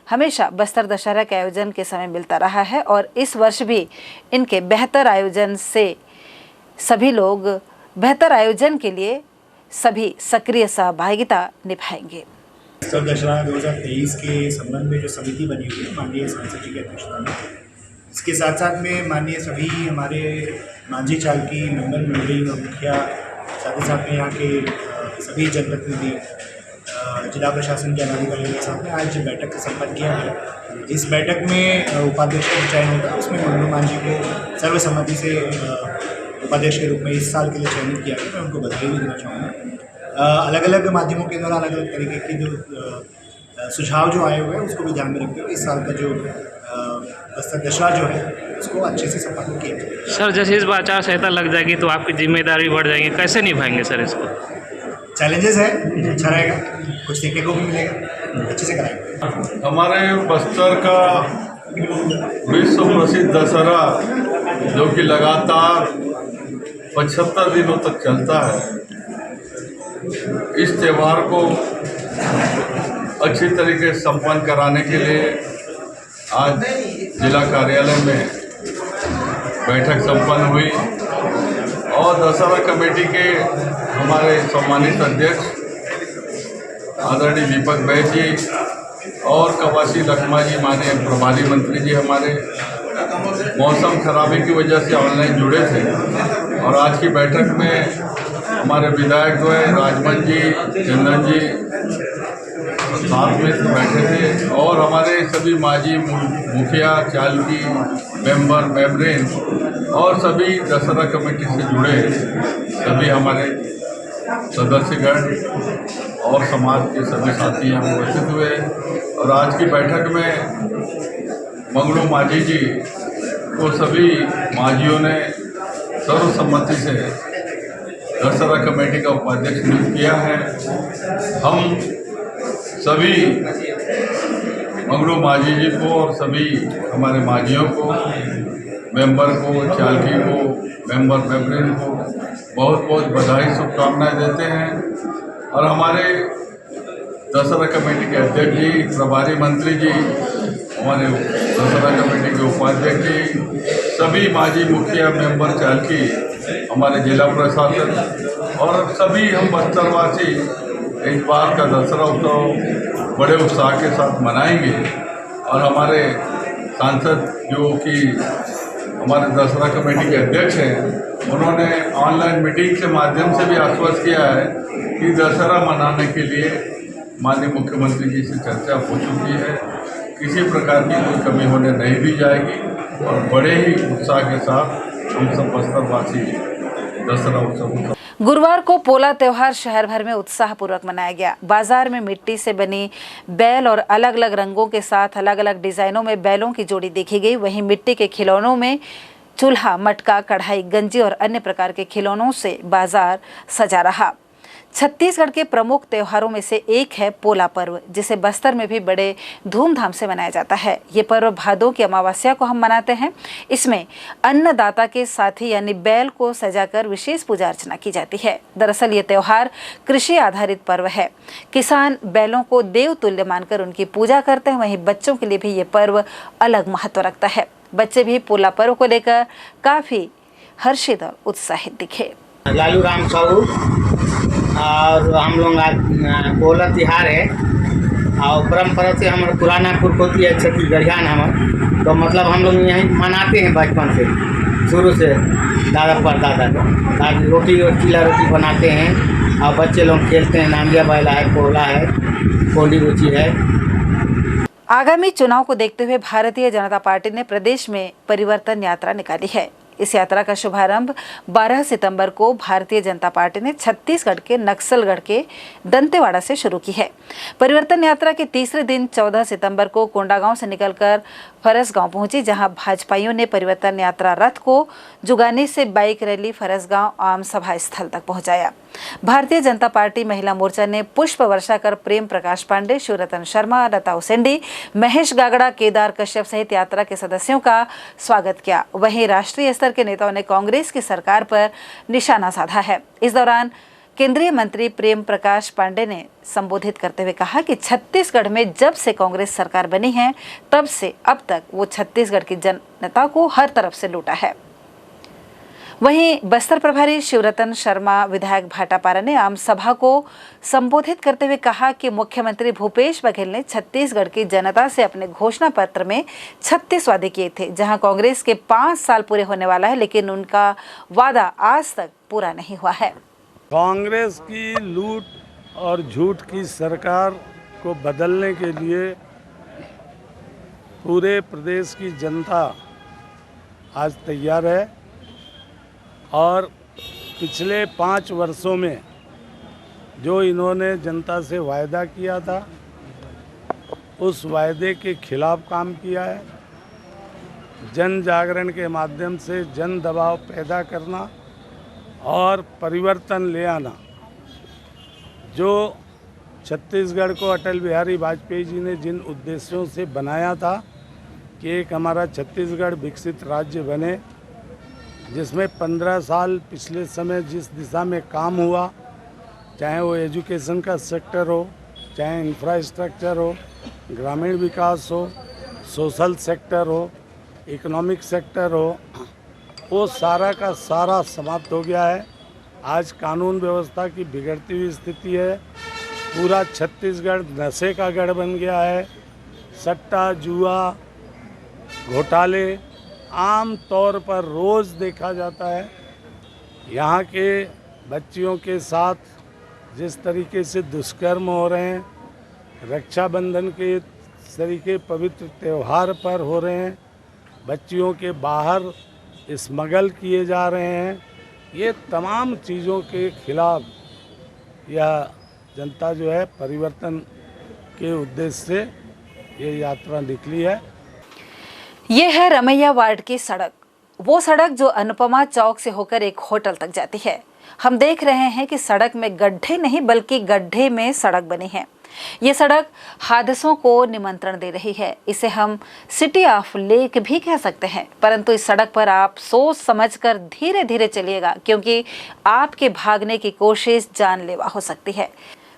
हमेशा बस्तर दशहरा के आयोजन के समय मिलता रहा है और इस वर्ष भी इनके बेहतर आयोजन से सभी लोग बेहतर आयोजन के लिए सभी सक्रिय सहभागिता निभाएंगे। बस्तर दशहरा 2023 के संबंध में जो समिति बनी हुई है माननीय सांसद जी की अध्यक्षता में, इसके साथ साथ में माननीय सभी हमारे मांझी, चालकी, मेंबर, मेंबरीन और मुखिया, साथ ही साथ में यहाँ के सभी जनप्रतिनिधि, जिला प्रशासन के अधिकारियों के साथ में आज बैठक का संपन्न किया गया। इस बैठक में उपाध्यक्ष का चयन होगा, उसमें मंगड़ू मांझी को सर्वसम्मति से उपाध्यक्ष के रूप में इस साल के लिए चयनित किया गया। मैं उनको बधाई भी देना चाहूँगा। अलग अलग माध्यमों के द्वारा अलग अलग तरीके के जो सुझाव जो आए हुए हैं उसको भी ध्यान में रखते हुए इस साल का जो बस्तर दशहरा जो है उसको अच्छे से संपादन किया जाए। सर, जैसे इस बार आचार संहिता लग जाएगी तो आपकी जिम्मेदारी बढ़ जाएगी, कैसे निभाएंगे सर इसको? चैलेंजेस है, अच्छा रहेगा, कुछ सीखने को भी मिलेगा, अच्छे से कराएंगे। हमारे बस्तर का विश्व प्रसिद्ध दशहरा जो कि लगातार 75 दिनों तक चलता है, इस त्यौहार को अच्छी तरीके से संपन्न कराने के लिए आज जिला कार्यालय में बैठक संपन्न हुई और दशहरा कमेटी के हमारे सम्मानित अध्यक्ष आदरणीय दीपक बैज जी और कवासी लखमा जी माने प्रभारी मंत्री जी हमारे मौसम खराबी की वजह से ऑनलाइन जुड़े थे और आज की बैठक में हमारे विधायक जो है राजमन जी, चंदन जी साथ में बैठे थे और हमारे सभी माजी, मुखिया, चालकी, मेंबर, मेंबरीन और सभी दशहरा कमेटी से जुड़े सभी हमारे सदस्यगण और समाज के सभी साथी यहाँ उपस्थित हुए और आज की बैठक में मंगड़ू मांझी जी को सभी मांझियों ने सर्वसम्मति से दशहरा कमेटी का उपाध्यक्ष नियुक्त किया है। हम सभी मंगड़ू मांझी जी को और सभी हमारे मांझियों को, मेंबर को, चालकी को, मेंबर, मेंबरीन को बहुत बहुत बधाई, शुभकामनाएं देते हैं और हमारे दशहरा कमेटी के अध्यक्ष जी, प्रभारी मंत्री जी, हमारे दशहरा कमेटी के उपाध्यक्ष जी, सभी मांझी, मुखिया, मेंबर, चालकी, हमारे जिला प्रशासन और सभी हम बस्तरवासी इस बार का दशहरा उत्सव बड़े उत्साह के साथ मनाएंगे और हमारे सांसद जो कि हमारे दशहरा कमेटी के अध्यक्ष हैं, उन्होंने ऑनलाइन मीटिंग के माध्यम से भी आश्वस्त किया है कि दशहरा मनाने के लिए माननीय मुख्यमंत्री जी से चर्चा हो चुकी है, किसी प्रकार की कोई कमी होने नहीं दी जाएगी और बड़े ही उत्साह के साथ हम सब बस्तरवासी दशहरा उत्सव। गुरुवार को पोला त्योहार शहर भर में उत्साहपूर्वक मनाया गया। बाजार में मिट्टी से बनी बैल और अलग अलग रंगों के साथ अलग अलग डिजाइनों में बैलों की जोड़ी देखी गई। वहीं मिट्टी के खिलौनों में चूल्हा, मटका, कढ़ाई, गंजी और अन्य प्रकार के खिलौनों से बाजार सजा रहा। छत्तीसगढ़ के प्रमुख त्योहारों में से एक है पोला पर्व, जिसे बस्तर में भी बड़े धूमधाम से मनाया जाता है। ये पर्व भादों की अमावस्या को हम मनाते हैं। इसमें अन्नदाता के साथी यानी बैल को सजाकर विशेष पूजा अर्चना की जाती है। दरअसल ये त्योहार कृषि आधारित पर्व है। किसान बैलों को देव तुल्य मानकर उनकी पूजा करते हैं। वहीं बच्चों के लिए भी ये पर्व अलग महत्व रखता है। बच्चे भी पोला पर्व को लेकर काफी हर्षित और उत्साहित दिखे। लालू राम साहू और हम लोग आज पोला तिहार है और परंपरा से हमारे पुराना पुरखोती है छत्तीसगढ़ियान हमारे, तो मतलब हम लोग यहीं मनाते हैं बचपन से, शुरू से दादा परदादा को। आज रोटी और चीला रोटी बनाते हैं और बच्चे लोग खेलते हैं। नांदिया बैला है, पोला है, कोली गुची है। आगामी चुनाव को देखते हुए भारतीय जनता पार्टी ने प्रदेश में परिवर्तन यात्रा निकाली है। इस यात्रा का शुभारंभ 12 सितंबर को भारतीय जनता पार्टी ने छत्तीसगढ़ के नक्सलगढ़ के दंतेवाड़ा से शुरू की है। परिवर्तन यात्रा के तीसरे दिन 14 सितंबर को कोंडागांव से निकलकर फरसगांव पहुंची, जहां भाजपाइयों ने परिवर्तन यात्रा रथ को जुगानी से बाइक रैली फरसगांव आम सभा स्थल तक पहुंचाया। भारतीय जनता पार्टी महिला मोर्चा ने पुष्प वर्षा कर प्रेम प्रकाश पांडे, शिवरतन शर्मा, लता उसेंडी, महेश गागड़ा, केदार कश्यप सहित यात्रा के सदस्यों का स्वागत किया। वहीं राष्ट्रीय स्तर के नेताओं ने कांग्रेस की सरकार पर निशाना साधा है। इस दौरान केंद्रीय मंत्री प्रेम प्रकाश पांडे ने संबोधित करते हुए कहा कि छत्तीसगढ़ में जब से कांग्रेस सरकार बनी है तब से अब तक वो छत्तीसगढ़ की जनता को हर तरफ से लूटा है। वहीं बस्तर प्रभारी शिवरतन शर्मा विधायक भाटापारा ने आम सभा को संबोधित करते हुए कहा कि मुख्यमंत्री भूपेश बघेल ने छत्तीसगढ़ की जनता से अपने घोषणा पत्र में 36 वादे किए थे, जहां कांग्रेस के 5 साल पूरे होने वाला है, लेकिन उनका वादा आज तक पूरा नहीं हुआ है। कांग्रेस की लूट और झूठ की सरकार को बदलने के लिए पूरे प्रदेश की जनता आज तैयार है और पिछले 5 वर्षों में जो इन्होंने जनता से वायदा किया था उस वायदे के खिलाफ काम किया है। जन जागरण के माध्यम से जन दबाव पैदा करना और परिवर्तन ले आना। जो छत्तीसगढ़ को अटल बिहारी वाजपेयी जी ने जिन उद्देश्यों से बनाया था कि एक हमारा छत्तीसगढ़ विकसित राज्य बने, जिसमें 15 साल पिछले समय जिस दिशा में काम हुआ, चाहे वो एजुकेशन का सेक्टर हो, चाहे इंफ्रास्ट्रक्चर हो, ग्रामीण विकास हो, सोशल सेक्टर हो, इकोनॉमिक सेक्टर हो, वो सारा का सारा समाप्त हो गया है। आज कानून व्यवस्था की बिगड़ती हुई स्थिति है। पूरा छत्तीसगढ़ नशे का गढ़ बन गया है। सट्टा, जुआ, घोटाले आम तौर पर रोज़ देखा जाता है। यहाँ के बच्चियों के साथ जिस तरीके से दुष्कर्म हो रहे हैं, रक्षाबंधन के तरीके पवित्र त्यौहार पर हो रहे हैं, बच्चियों के बाहर स्मगल किए जा रहे हैं, ये तमाम चीज़ों के खिलाफ यह जनता जो है परिवर्तन के उद्देश्य से ये यात्रा निकली है। ये है रमैया वार्ड की सड़क, वो सड़क जो अनुपमा चौक से होकर एक होटल तक जाती है। हम देख रहे हैं कि सड़क में गड्ढे नहीं बल्कि गड्ढे में सड़क बनी है। ये सड़क हादसों को निमंत्रण दे रही है। इसे हम सिटी ऑफ लेक भी कह सकते हैं, परंतु इस सड़क पर आप सोच समझकर धीरे धीरे चलिएगा, क्योंकि आपके भागने की कोशिश जानलेवा हो सकती है।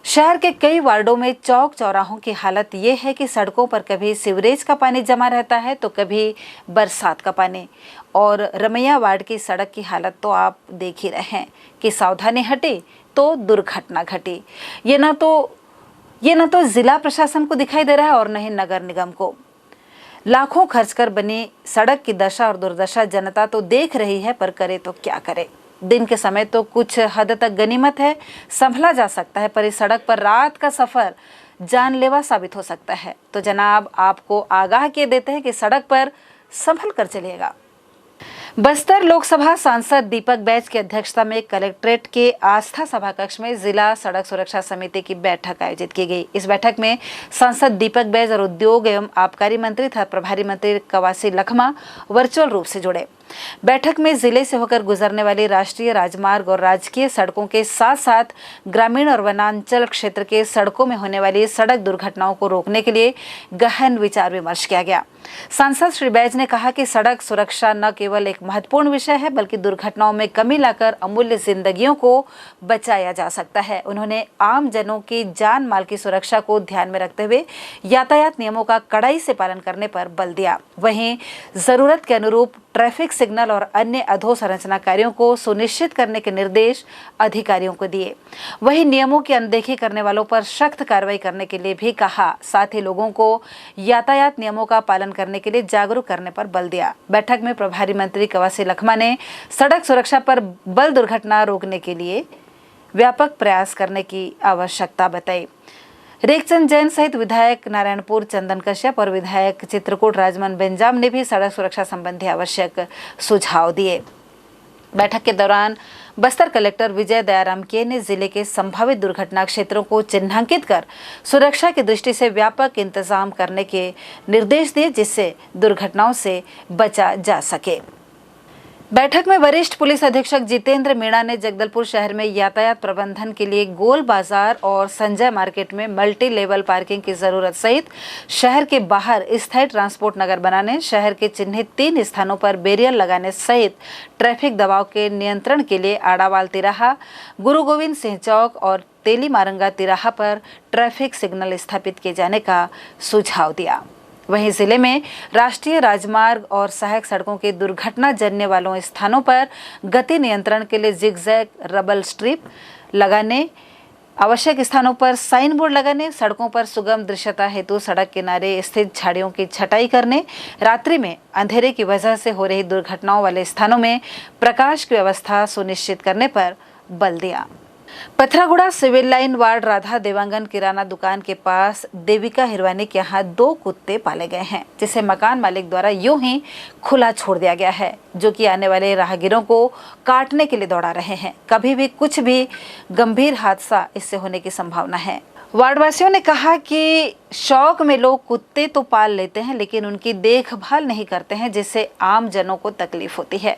शहर के कई वार्डों में चौक चौराहों की हालत ये है कि सड़कों पर कभी सीवरेज का पानी जमा रहता है तो कभी बरसात का पानी। और रमैया वार्ड की सड़क की हालत तो आप देख ही रहे हैं कि सावधानी हटी तो दुर्घटना घटी। ये न तो जिला प्रशासन को दिखाई दे रहा है और न ही नगर निगम को। लाखों खर्च कर बनी सड़क की दशा और दुर्दशा जनता तो देख रही है, पर करे तो क्या करे। दिन के समय तो कुछ हद तक गनीमत है, संभला जा सकता है, पर इस सड़क पर रात का सफर जानलेवा साबित हो सकता है। तो जनाब, आपको आगाह किए देते हैं कि सड़क पर संभल कर चलिएगा। बस्तर लोकसभा सांसद दीपक बैज की अध्यक्षता में कलेक्ट्रेट के आस्था सभा कक्ष में जिला सड़क सुरक्षा समिति की बैठक आयोजित की गई। इस बैठक में सांसद दीपक बैज और उद्योग एवं आबकारी मंत्री तथा प्रभारी मंत्री कवासी लखमा वर्चुअल रूप से जुड़े। बैठक में जिले से होकर गुजरने वाली राष्ट्रीय राजमार्ग और राजकीय सड़कों के साथ साथ ग्रामीण और वनांचल क्षेत्र के सड़कों में होने वाली सड़क दुर्घटनाओं को रोकने के लिए गहन विचार विमर्श किया गया। सांसद श्री बैज ने कहा कि सड़क सुरक्षा न केवल एक महत्वपूर्ण विषय है बल्कि दुर्घटनाओं में कमी लाकर अमूल्य जिंदगियों को बचाया जा सकता है। उन्होंने आम जनों की जान माल की सुरक्षा को ध्यान में रखते हुए यातायात नियमों का कड़ाई से पालन करने पर बल दिया। वहीं जरूरत के अनुरूप ट्रैफिक सिग्नल और अन्य अधोसंरचना कार्यों को सुनिश्चित करने के निर्देश अधिकारियों को दिए। वहीं नियमों की अनदेखी करने वालों पर सख्त कार्रवाई करने के लिए भी कहा। साथ ही लोगों को यातायात नियमों का पालन करने के लिए जागरूक करने पर बल दिया। बैठक में प्रभारी मंत्री कवासी लखमा ने सड़क सुरक्षा पर बल दुर्घटना रोकने के लिए व्यापक प्रयास करने की आवश्यकता बताई। रेखचंद जैन सहित विधायक नारायणपुर चंदन कश्यप और विधायक चित्रकूट राजमन बेंजाम ने भी सड़क सुरक्षा संबंधी आवश्यक सुझाव दिए। बैठक के दौरान बस्तर कलेक्टर विजय दयाराम के ने जिले के संभावित दुर्घटना क्षेत्रों को चिन्हांकित कर सुरक्षा की दृष्टि से व्यापक इंतजाम करने के निर्देश दिए, जिससे दुर्घटनाओं से बचा जा सके। बैठक में वरिष्ठ पुलिस अधीक्षक जितेंद्र मीणा ने जगदलपुर शहर में यातायात प्रबंधन के लिए गोल बाजार और संजय मार्केट में मल्टी लेवल पार्किंग की जरूरत सहित शहर के बाहर स्थायी ट्रांसपोर्ट नगर बनाने, शहर के चिन्हित 3 स्थानों पर बैरियर लगाने सहित ट्रैफिक दबाव के नियंत्रण के लिए आड़ावाल तिराहा, गुरु गोविंद सिंह चौक और तेली मारंगा तिराहा पर ट्रैफिक सिग्नल स्थापित किए जाने का सुझाव दिया। वहीं जिले में राष्ट्रीय राजमार्ग और सहायक सड़कों के दुर्घटना जन्य वालों स्थानों पर गति नियंत्रण के लिए जिगजैग रबल स्ट्रिप लगाने, आवश्यक स्थानों पर साइन बोर्ड लगाने, सड़कों पर सुगम दृश्यता हेतु सड़क किनारे स्थित झाड़ियों की छटाई करने, रात्रि में अंधेरे की वजह से हो रही दुर्घटनाओं वाले स्थानों में प्रकाश की व्यवस्था सुनिश्चित करने पर बल दिया। Pathraguda civil line ward Radha Devangan किराना दुकान के पास देविका हिरवानी के यहाँ 2 कुत्ते पाले गए हैं, जिसे मकान मालिक द्वारा यूं ही खुला छोड़ दिया गया है, जो कि आने वाले राहगीरों को काटने के लिए दौड़ा रहे हैं। कभी भी कुछ भी गंभीर हादसा इससे होने की संभावना है। वार्डवासियों ने कहा कि शौक में लोग कुत्ते तो पाल लेते हैं लेकिन उनकी देखभाल नहीं करते हैं, जिससे आम जनों को तकलीफ होती है।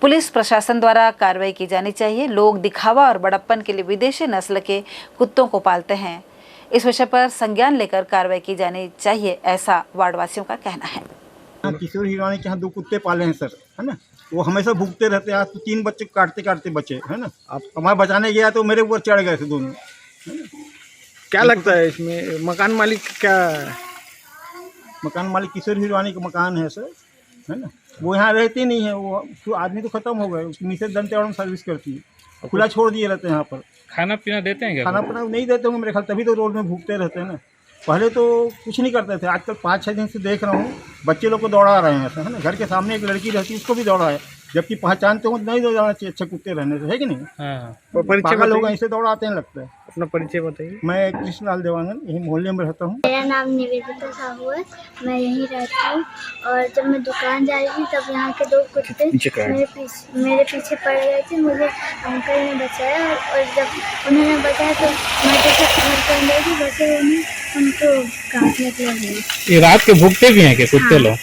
पुलिस प्रशासन द्वारा कार्रवाई की जानी चाहिए। लोग दिखावा और बड़प्पन के लिए विदेशी नस्ल के कुत्तों को पालते हैं। इस विषय पर संज्ञान लेकर कार्रवाई की जानी चाहिए, ऐसा वार्डवासियों का कहना है। किशोर हिरवानी के यहाँ 2 कुत्ते पाले हैं सर, है ना। वो हमेशा भूखते रहते हैं। आज तो 3 बच्चे काटते बचे, है ना। आप हमारे बचाने गया तो मेरे ऊपर चढ़ गए थे दोनों। क्या लगता है इसमें मकान मालिक क्या? मकान मालिक किशोर हिरवानी का मकान है सर, है ना। वो यहाँ रहते नहीं है। वो आदमी तो खत्म हो गए। उसकी मिसेज दंतेवाड़ा सर्विस करती है, खुला छोड़ दिए रहते हैं यहाँ पर। खाना पीना देते हैं क्या? खाना पीना नहीं देते होंगे मेरे ख्याल, तभी तो रोड में भूखते रहते हैं ना। पहले तो कुछ नहीं करते थे, आजकल 5-6 दिन से देख रहा हूँ बच्चे लोग को दौड़ा रहे हैं, है ना। घर के सामने एक लड़की रहती है, उसको भी दौड़ा है, जबकि पहचानते हो नहीं दौड़ाना चाहिए अच्छे कुत्ते रहने से, है कि नहीं। तो परिचय लोग ऐसे दौड़ाते हैं लगता है। अपना परिचय बताइए। मैं कृष्णलाल देवांगन, यही मोहल्ले में रहता हूँ। मेरा नाम निवेदिता साहू है, मैं यहीं रहती हूँ। और जब मैं दुकान जा रही थी तब यहाँ के 2 कुत्ते मेरे पीछे पड़ गए थे। मुझे अंकल ने बचाया और जब उन्होंने बचाया तो मैं जैसे घर के अंदर भी बचे उनको काटने के लिए। ये रात के भूखते भी हैं क्या कुत्ते लोग?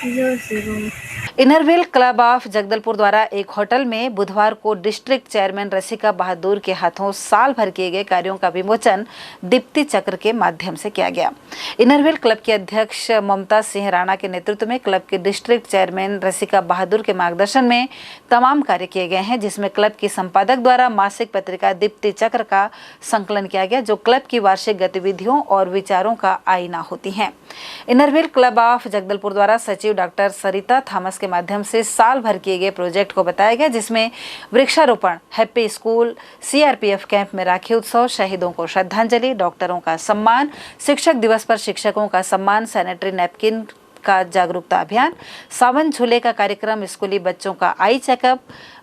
जोर से। इनरव्हील क्लब ऑफ जगदलपुर द्वारा एक होटल में बुधवार को डिस्ट्रिक्ट चेयरमैन रसिका बहादुर के हाथों साल भर किए गए कार्यों का विमोचन दीप्ति चक्र के माध्यम से किया गया। इनरव्हील क्लब के अध्यक्ष ममता सिंह राणा के नेतृत्व में क्लब के डिस्ट्रिक्ट चेयरमैन रसिका बहादुर के मार्गदर्शन में तमाम कार्य किए गए हैं, जिसमें क्लब की संपादक द्वारा मासिक पत्रिका दीप्ति चक्र का संकलन किया गया, जो क्लब की वार्षिक गतिविधियों और विचारों का आईना होती है। इनरव्हील क्लब ऑफ जगदलपुर द्वारा सचिव डॉक्टर सरिता थॉमस के माध्यम से साल भर किए गए प्रोजेक्ट को बताया गया, जिसमें वृक्षारोपण, हैप्पी स्कूल, सीआरपीएफ कैंप में राखी उत्सव, शहीदों को श्रद्धांजलि, डॉक्टरों का सम्मान, शिक्षक दिवस पर शिक्षकों का सम्मान, सैनिटरी नैपकिन का जागरूकता अभियान, सावन झूले का कार्यक्रम, स्कूली बच्चों का आई चेकअप,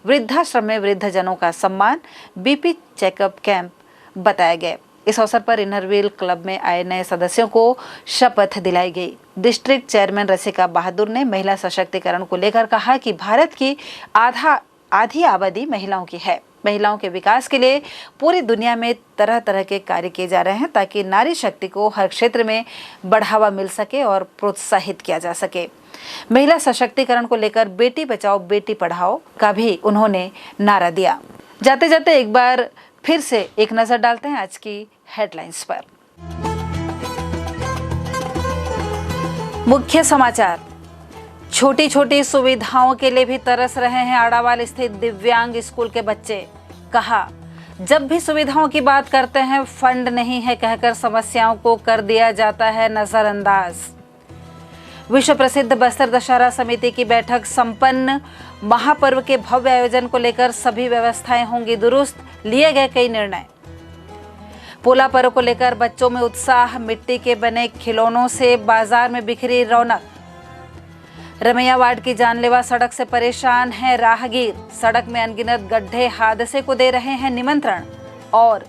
वृद्धाश्रम में वृद्धजनों का सम्मान, बीपी चेकअप कैंप बताए गए। इस अवसर पर इनरव्हील क्लब में आए नए सदस्यों को शपथ दिलाई गई। डिस्ट्रिक्ट चेयरमैन रसिका बहादुर ने महिला सशक्तिकरण को लेकर कहा कि भारत की आधी आबादी महिलाओं की है। महिलाओं के विकास के लिए पूरी दुनिया में तरह तरह के कार्य किए जा रहे हैं ताकि नारी शक्ति को हर क्षेत्र में बढ़ावा मिल सके और प्रोत्साहित किया जा सके। महिला सशक्तिकरण को लेकर बेटी बचाओ बेटी पढ़ाओ का भी उन्होंने नारा दिया। जाते जाते एक बार फिर से एक नजर डालते हैं आज की हेडलाइंस पर। मुख्य समाचार। छोटी छोटी सुविधाओं के लिए भी तरस रहे हैं आड़ावाल स्थित दिव्यांग स्कूल के बच्चे। कहा, जब भी सुविधाओं की बात करते हैं फंड नहीं है कहकर समस्याओं को कर दिया जाता है नजरअंदाज। विश्व प्रसिद्ध बस्तर दशहरा समिति की बैठक संपन्न। महापर्व के भव्य आयोजन को लेकर सभी व्यवस्थाएं होंगी दुरुस्त, लिए गए कई निर्णय। पोला पर्व को लेकर बच्चों में उत्साह, मिट्टी के बने खिलौनों से बाजार में बिखरी रौनक। रमैया वार्ड की जानलेवा सड़क से परेशान है राहगीर, सड़क में अनगिनत गड्ढे हादसे को दे रहे हैं निमंत्रण। और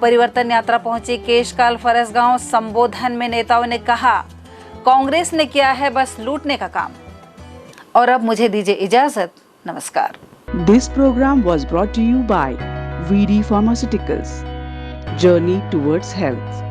परिवर्तन यात्रा पहुंची केशकाल फरसगांव, संबोधन में नेताओं ने कहा कांग्रेस ने किया है बस लूटने का काम। और अब मुझे दीजिए इजाजत, नमस्कार। This program was brought to you by VD Pharmaceuticals. Journey towards health.